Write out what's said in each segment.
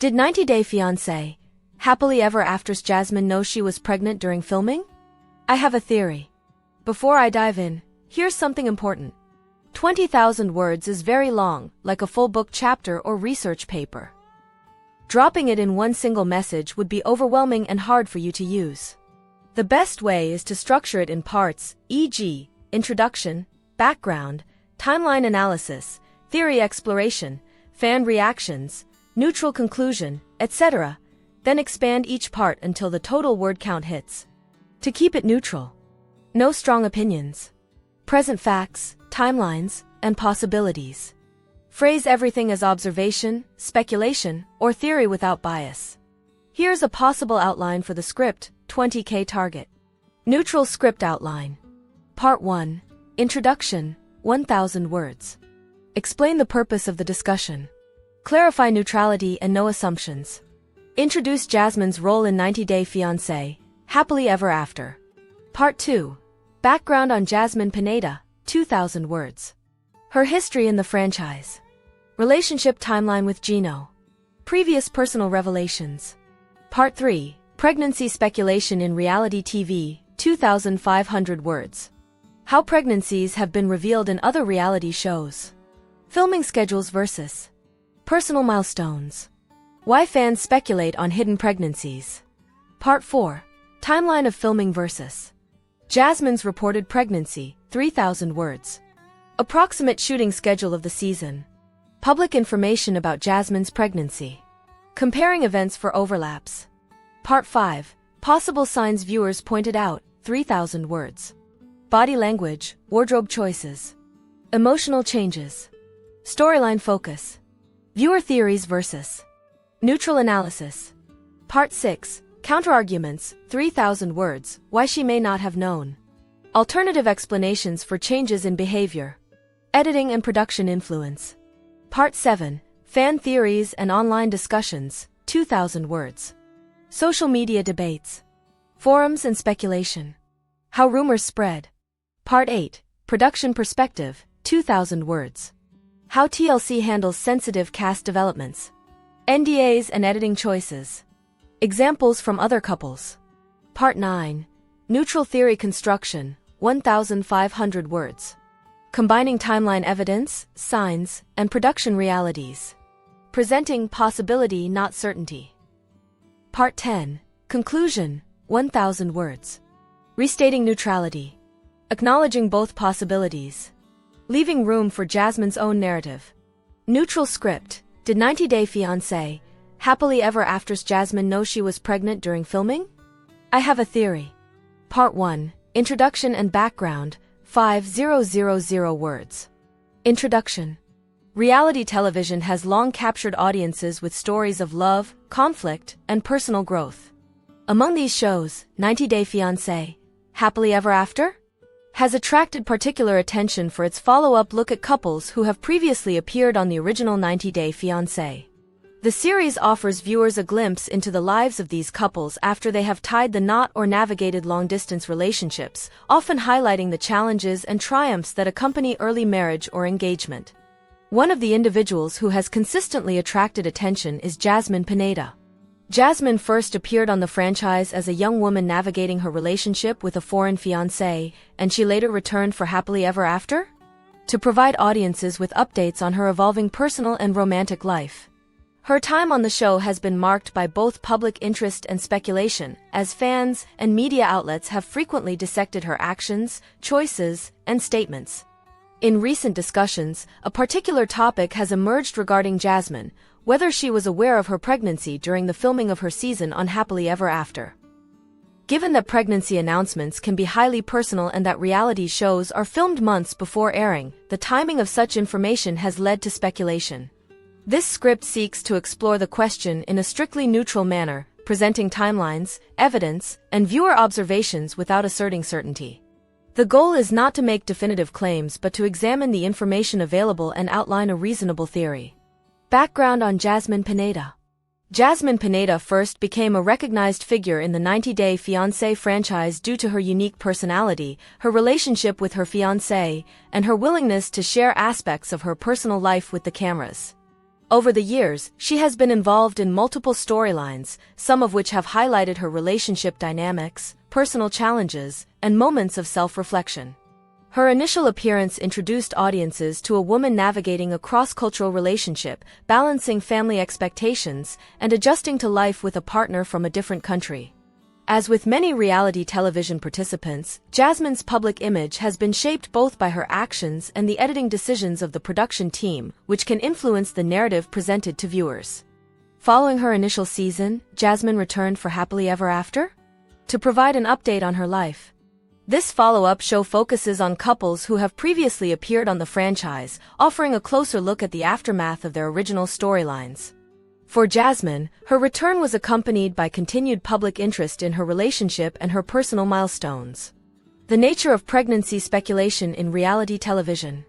Did 90 Day Fiancé, Happily Ever After's Jasmine know she was pregnant during filming? I have a theory. Before I dive in, here's something important. 20,000 words is very long, like a full book chapter or research paper. Dropping it in one single message would be overwhelming and hard for you to use. The best way is to structure it in parts, e.g., introduction, background, timeline analysis, theory exploration, fan reactions, neutral conclusion, etc., then expand each part until the total word count hits. To keep it neutral. No strong opinions. Present facts, timelines, and possibilities. Phrase everything as observation, speculation, or theory without bias. Here's a possible outline for the script, 20K target. Neutral script outline. Part 1. Introduction, 1,000 words. Explain the purpose of the discussion. Clarify neutrality and no assumptions. Introduce Jasmine's role in 90 Day Fiancé, Happily Ever After. Part 2. Background on Jasmine Pineda, 2,000 words. Her history in the franchise. Relationship timeline with Gino. Previous personal revelations. Part 3. Pregnancy speculation in reality TV, 2,500 words. How pregnancies have been revealed in other reality shows. Filming schedules versus personal milestones. Why fans speculate on hidden pregnancies. Part 4. Timeline of filming versus Jasmine's reported pregnancy, 3,000 words. Approximate shooting schedule of the season. Public information about Jasmine's pregnancy. Comparing events for overlaps. Part 5. Possible signs viewers pointed out, 3,000 words. Body language, wardrobe choices. Emotional changes. Storyline focus. Viewer theories versus neutral analysis. Part 6. Counterarguments, 3,000 words, why she may not have known. Alternative explanations for changes in behavior. Editing and production influence. Part 7. Fan theories and online discussions, 2,000 words. Social media debates. Forums and speculation. How rumors spread. Part 8. Production perspective, 2,000 words. How TLC handles sensitive cast developments. NDAs and editing choices. Examples from other couples. Part 9. Neutral theory construction, 1,500 words. Combining timeline evidence, signs, and production realities. Presenting possibility not certainty. Part 10. Conclusion, 1,000 words. Restating neutrality. Acknowledging both possibilities. Leaving room for Jasmine's own narrative. Neutral script. Did 90 Day Fiancé, Happily Ever After's Jasmine know she was pregnant during filming? I have a theory. Part 1. Introduction and background, 5,000 words. Introduction. Reality television has long captured audiences with stories of love, conflict, and personal growth. Among these shows, 90 Day Fiancé, Happily Ever After, has attracted particular attention for its follow-up look at couples who have previously appeared on the original 90 Day Fiancé. The series offers viewers a glimpse into the lives of these couples after they have tied the knot or navigated long-distance relationships, often highlighting the challenges and triumphs that accompany early marriage or engagement. One of the individuals who has consistently attracted attention is Jasmine Pineda. Jasmine first appeared on the franchise as a young woman navigating her relationship with a foreign fiancé, and she later returned for Happily Ever After? To provide audiences with updates on her evolving personal and romantic life. Her time on the show has been marked by both public interest and speculation, as fans and media outlets have frequently dissected her actions, choices, and statements. In recent discussions, a particular topic has emerged regarding Jasmine, whether she was aware of her pregnancy during the filming of her season on Happily Ever After. Given that pregnancy announcements can be highly personal and that reality shows are filmed months before airing, the timing of such information has led to speculation. This script seeks to explore the question in a strictly neutral manner, presenting timelines, evidence, and viewer observations without asserting certainty. The goal is not to make definitive claims but to examine the information available and outline a reasonable theory. Background on Jasmine Pineda. Jasmine Pineda first became a recognized figure in the 90 Day Fiancé franchise due to her unique personality, her relationship with her fiancé, and her willingness to share aspects of her personal life with the cameras. Over the years, she has been involved in multiple storylines, some of which have highlighted her relationship dynamics, personal challenges, and moments of self-reflection. Her initial appearance introduced audiences to a woman navigating a cross-cultural relationship, balancing family expectations, and adjusting to life with a partner from a different country. As with many reality television participants, Jasmine's public image has been shaped both by her actions and the editing decisions of the production team, which can influence the narrative presented to viewers. Following her initial season, Jasmine returned for Happily Ever After to provide an update on her life. This follow-up show focuses on couples who have previously appeared on the franchise, offering a closer look at the aftermath of their original storylines. For Jasmine, her return was accompanied by continued public interest in her relationship and her personal milestones. The nature of pregnancy speculation in reality television.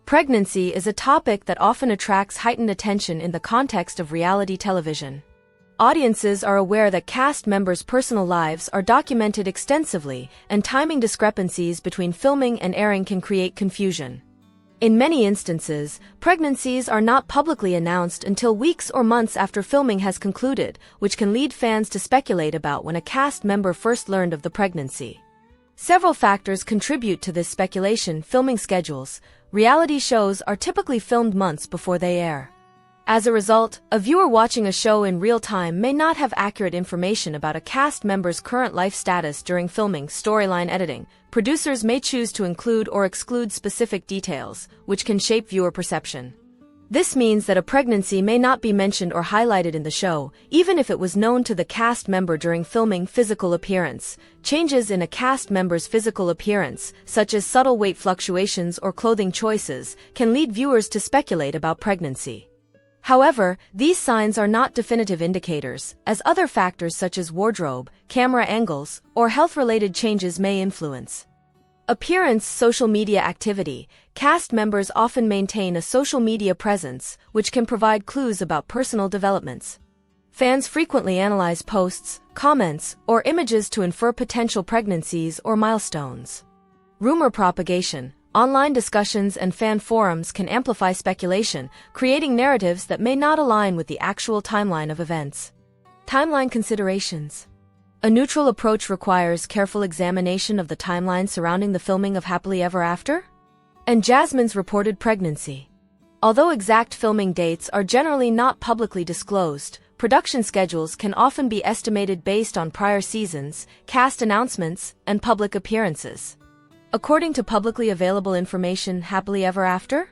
Pregnancy is a topic that often attracts heightened attention in the context of reality television. Audiences are aware that cast members' personal lives are documented extensively, and timing discrepancies between filming and airing can create confusion. In many instances, pregnancies are not publicly announced until weeks or months after filming has concluded, which can lead fans to speculate about when a cast member first learned of the pregnancy. Several factors contribute to this speculation. Filming schedules. Reality shows are typically filmed months before they air. As a result, a viewer watching a show in real time may not have accurate information about a cast member's current life status during filming. Storyline editing. Producers may choose to include or exclude specific details, which can shape viewer perception. This means that a pregnancy may not be mentioned or highlighted in the show, even if it was known to the cast member during filming. Physical appearance. Changes in a cast member's physical appearance, such as subtle weight fluctuations or clothing choices, can lead viewers to speculate about pregnancy. However, these signs are not definitive indicators, as other factors such as wardrobe, camera angles, or health-related changes may influence. Appearance. Social media activity. Cast members often maintain a social media presence, which can provide clues about personal developments. Fans frequently analyze posts, comments, or images to infer potential pregnancies or milestones. Rumor propagation. Online discussions and fan forums can amplify speculation, creating narratives that may not align with the actual timeline of events. Timeline considerations. A neutral approach requires careful examination of the timeline surrounding the filming of Happily Ever After and Jasmine's reported pregnancy. Although exact filming dates are generally not publicly disclosed, production schedules can often be estimated based on prior seasons, cast announcements, and public appearances. According to publicly available information, Happily Ever After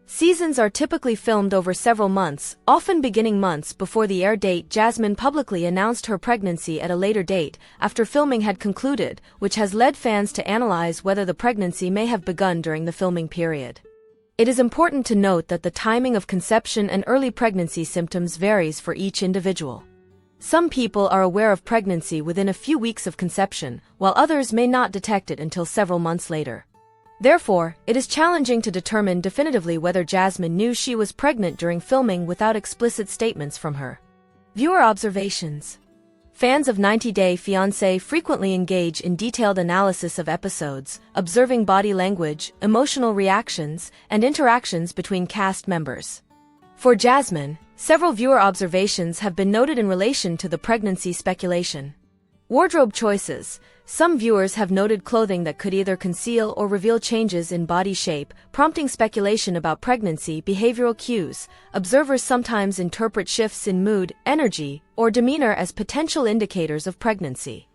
seasons are typically filmed over several months, often beginning months before the air date. Jasmine publicly announced her pregnancy at a later date, after filming had concluded, which has led fans to analyze whether the pregnancy may have begun during the filming period. It is important to note that the timing of conception and early pregnancy symptoms varies for each individual. Some people are aware of pregnancy within a few weeks of conception, while others may not detect it until several months later. Therefore, it is challenging to determine definitively whether Jasmine knew she was pregnant during filming without explicit statements from her. Viewer observations. Fans of 90 Day Fiancé frequently engage in detailed analysis of episodes, observing body language, emotional reactions, and interactions between cast members. For Jasmine, several viewer observations have been noted in relation to the pregnancy speculation. Wardrobe choices. Some viewers have noted clothing that could either conceal or reveal changes in body shape, prompting speculation about pregnancy. Behavioral cues. Observers sometimes interpret shifts in mood, energy, or demeanor as potential indicators of pregnancy.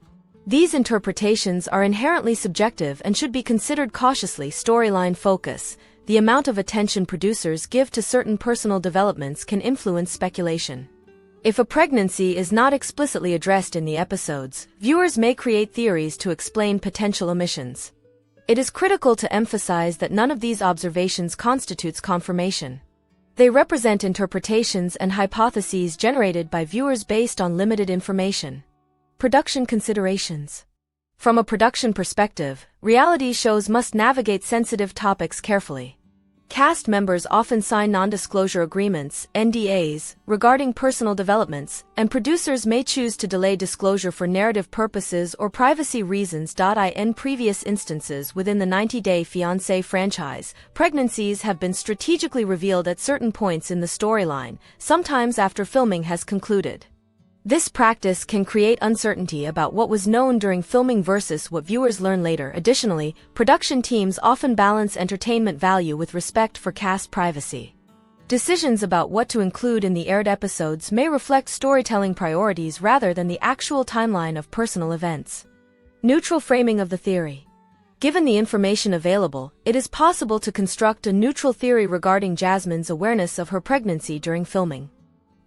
These interpretations are inherently subjective and should be considered cautiously. Storyline focus. The amount of attention producers give to certain personal developments can influence speculation. If a pregnancy is not explicitly addressed in the episodes, viewers may create theories to explain potential omissions. It is critical to emphasize that none of these observations constitutes confirmation. They represent interpretations and hypotheses generated by viewers based on limited information. Production considerations. From a production perspective, reality shows must navigate sensitive topics carefully. cast members often sign non-disclosure agreements, NDAs, regarding personal developments, and producers may choose to delay disclosure for narrative purposes or privacy reasons. In previous instances within the 90-Day Fiancé franchise, pregnancies have been strategically revealed at certain points in the storyline, sometimes after filming has concluded. This practice can create uncertainty about what was known during filming versus what viewers learn later. Additionally, production teams often balance entertainment value with respect for cast privacy. Decisions about what to include in the aired episodes may reflect storytelling priorities rather than the actual timeline of personal events. Neutral framing of the theory. Given the information available, it is possible to construct a neutral theory regarding Jasmine's awareness of her pregnancy during filming.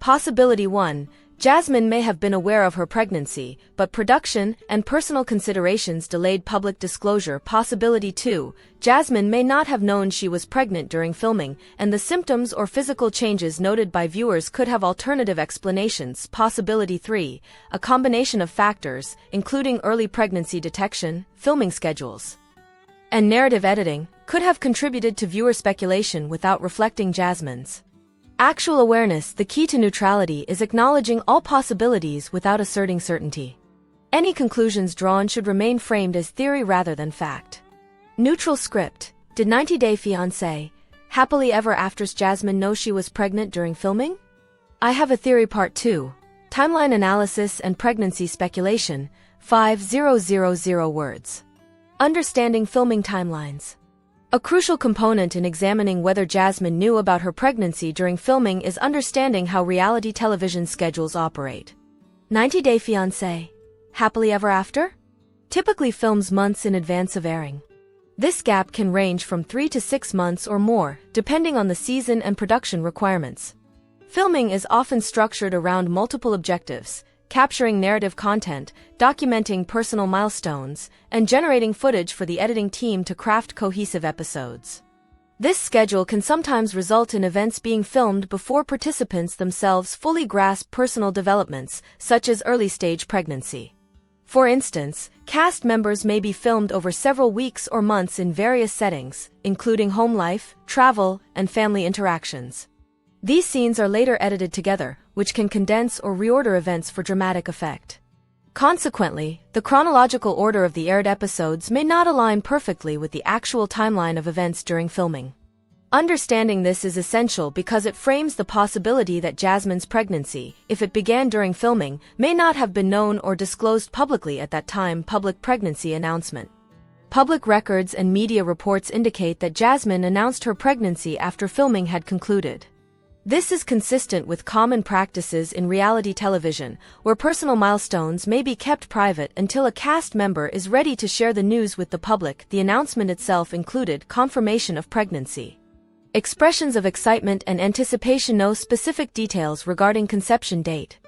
Possibility 1. Jasmine may have been aware of her pregnancy, but production and personal considerations delayed public disclosure. Possibility 2. Jasmine may not have known she was pregnant during filming, and the symptoms or physical changes noted by viewers could have alternative explanations. Possibility 3. A combination of factors, including early pregnancy detection, filming schedules, and narrative editing, could have contributed to viewer speculation without reflecting Jasmine's actual awareness. The key to neutrality is acknowledging all possibilities without asserting certainty. Any conclusions drawn should remain framed as theory rather than fact. Neutral script. Did 90-Day Fiancé, Happily Ever After's Jasmine know she was pregnant during filming? I Have a Theory Part 2. Timeline analysis and pregnancy speculation. 5000 words. Understanding filming timelines. A crucial component in examining whether Jasmine knew about her pregnancy during filming is understanding how reality television schedules operate. 90-Day Fiancé, Happily Ever After? Typically films months in advance of airing. This gap can range from 3 to 6 months or more, depending on the season and production requirements. Filming is often structured around multiple objectives: capturing narrative content, documenting personal milestones, and generating footage for the editing team to craft cohesive episodes. This schedule can sometimes result in events being filmed before participants themselves fully grasp personal developments, such as early-stage pregnancy. For instance, cast members may be filmed over several weeks or months in various settings, including home life, travel, and family interactions. These scenes are later edited together, which can condense or reorder events for dramatic effect. Consequently, the chronological order of the aired episodes may not align perfectly with the actual timeline of events during filming. Understanding this is essential because it frames the possibility that Jasmine's pregnancy, if it began during filming, may not have been known or disclosed publicly at that time. Public pregnancy announcement. Public records and media reports indicate that Jasmine announced her pregnancy after filming had concluded. This is consistent with common practices in reality television, where personal milestones may be kept private until a cast member is ready to share the news with the public. The announcement itself included confirmation of pregnancy, expressions of excitement and anticipation. No specific details regarding conception date.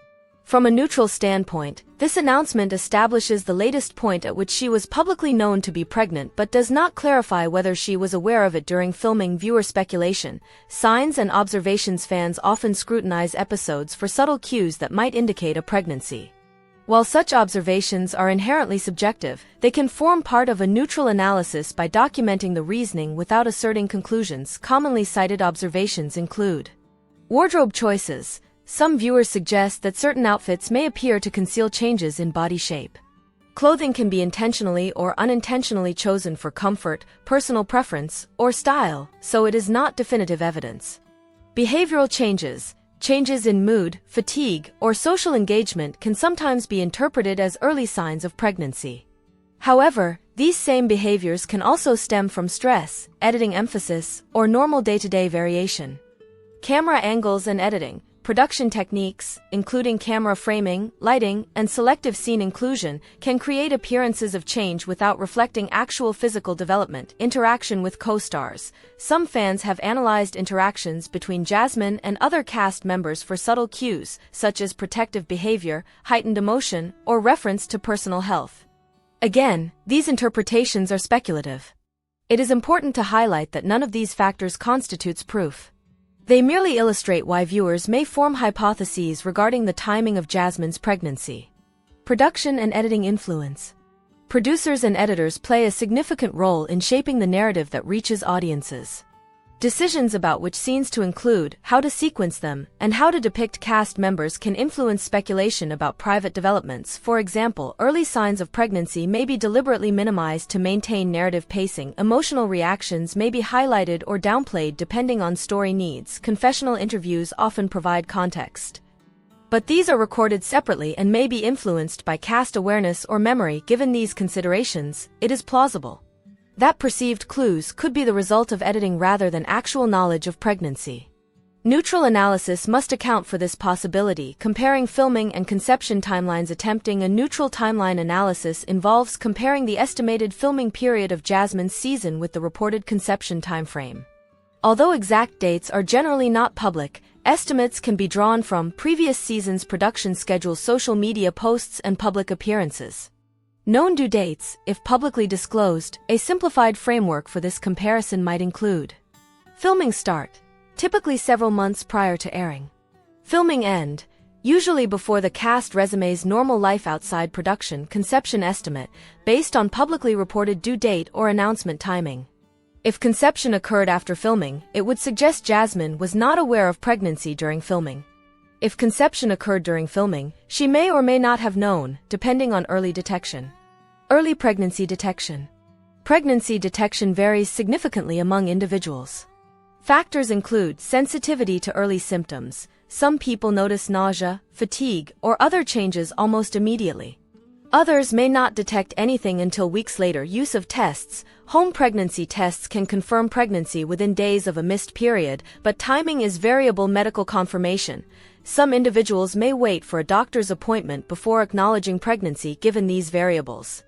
From a neutral standpoint, this announcement establishes the latest point at which she was publicly known to be pregnant but does not clarify whether she was aware of it during filming. Viewer speculation, signs and observations. Fans often scrutinize episodes for subtle cues that might indicate a pregnancy. While such observations are inherently subjective, they can form part of a neutral analysis by documenting the reasoning without asserting conclusions. Commonly cited observations include wardrobe choices. Some viewers suggest that certain outfits may appear to conceal changes in body shape. Clothing can be intentionally or unintentionally chosen for comfort, personal preference, or style, so it is not definitive evidence. Behavioral changes. Changes in mood, fatigue, or social engagement can sometimes be interpreted as early signs of pregnancy. However, these same behaviors can also stem from stress, editing emphasis, or normal day-to-day variation. Camera angles and editing. Production techniques, including camera framing, lighting, and selective scene inclusion, can create appearances of change without reflecting actual physical development. Interaction with co-stars. Some fans have analyzed interactions between Jasmine and other cast members for subtle cues, such as protective behavior, heightened emotion, or reference to personal health. Again, these interpretations are speculative. It is important to highlight that none of these factors constitutes proof. They merely illustrate why viewers may form hypotheses regarding the timing of Jasmine's pregnancy. Production and editing influence. Producers and editors play a significant role in shaping the narrative that reaches audiences. Decisions about which scenes to include, how to sequence them, and how to depict cast members can influence speculation about private developments. For example, early signs of pregnancy may be deliberately minimized to maintain narrative pacing. Emotional reactions may be highlighted or downplayed depending on story needs. Confessional interviews often provide context, but these are recorded separately and may be influenced by cast awareness or memory. Given these considerations, it is plausible that perceived clues could be the result of editing rather than actual knowledge of pregnancy. Neutral analysis must account for this possibility. Comparing filming and conception timelines. Attempting a neutral timeline analysis involves comparing the estimated filming period of Jasmine's season with the reported conception timeframe. Although exact dates are generally not public, estimates can be drawn from previous seasons' production schedules, social media posts, and public appearances. Known due dates, if publicly disclosed. A simplified framework for this comparison might include: filming start, typically several months prior to airing. Filming end, usually before the cast resume's normal life outside production. Conception estimate, based on publicly reported due date or announcement timing. If conception occurred after filming, it would suggest Jasmine was not aware of pregnancy during filming. If conception occurred during filming, she may or may not have known, depending on early detection. Early pregnancy detection. Pregnancy detection varies significantly among individuals. Factors include sensitivity to early symptoms. Some people notice nausea, fatigue, or other changes almost immediately. Others may not detect anything until weeks later. Use of tests. Home pregnancy tests can confirm pregnancy within days of a missed period, but timing is variable. Medical confirmation. Some individuals may wait for a doctor's appointment before acknowledging pregnancy. Given these variables,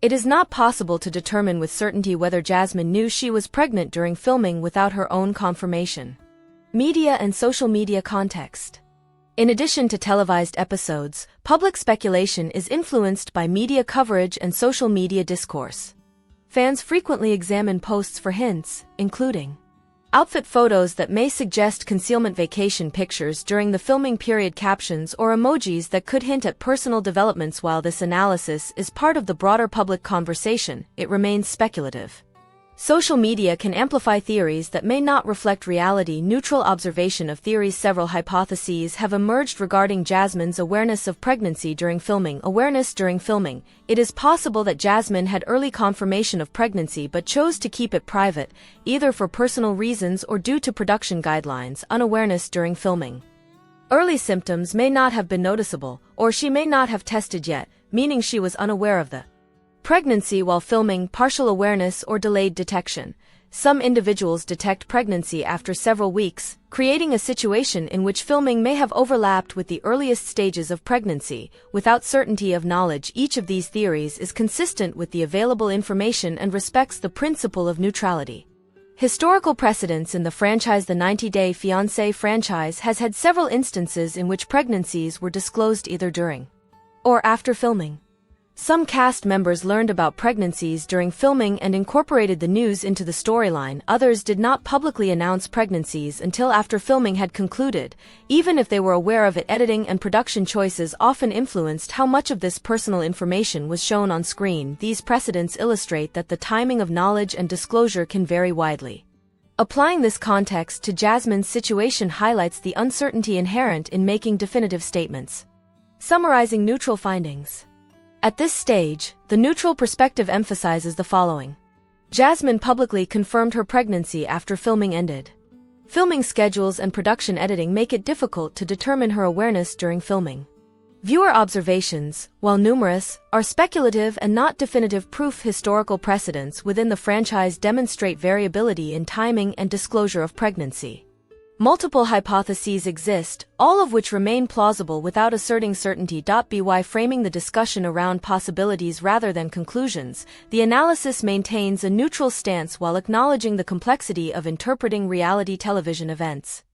it is not possible to determine with certainty whether Jasmine knew she was pregnant during filming without her own confirmation. Media and social media context. In addition to televised episodes, public speculation is influenced by media coverage and social media discourse. Fans frequently examine posts for hints, including outfit photos that may suggest concealment, vacation pictures during the filming period, captions or emojis that could hint at personal developments. While this analysis is part of the broader public conversation, it remains speculative. Social media can amplify theories that may not reflect reality. Neutral observation of theories. Several hypotheses have emerged regarding Jasmine's awareness of pregnancy during filming. Awareness during filming. It is possible that Jasmine had early confirmation of pregnancy but chose to keep it private, either for personal reasons or due to production guidelines. Unawareness during filming. Early symptoms may not have been noticeable, or she may not have tested yet, meaning she was unaware of the pregnancy while filming. Partial awareness or delayed detection. Some individuals detect pregnancy after several weeks, creating a situation in which filming may have overlapped with the earliest stages of pregnancy, without certainty of knowledge. Each of these theories is consistent with the available information and respects the principle of neutrality. Historical precedents in the franchise. The 90-Day Fiancé franchise has had several instances in which pregnancies were disclosed either during or after filming. Some cast members learned about pregnancies during filming and incorporated the news into the storyline. Others did not publicly announce pregnancies until after filming had concluded, even if they were aware of it. Editing and production choices often influenced how much of this personal information was shown on screen. These precedents illustrate that the timing of knowledge and disclosure can vary widely. Applying this context to Jasmine's situation highlights the uncertainty inherent in making definitive statements. Summarizing neutral findings. At this stage, the neutral perspective emphasizes the following. Jasmine publicly confirmed her pregnancy after filming ended. Filming schedules and production editing make it difficult to determine her awareness during filming. Viewer observations, while numerous, are speculative and not definitive proof. Historical precedents within the franchise demonstrate variability in timing and disclosure of pregnancy. Multiple hypotheses exist, all of which remain plausible without asserting certainty. By framing the discussion around possibilities rather than conclusions, the analysis maintains a neutral stance while acknowledging the complexity of interpreting reality television events.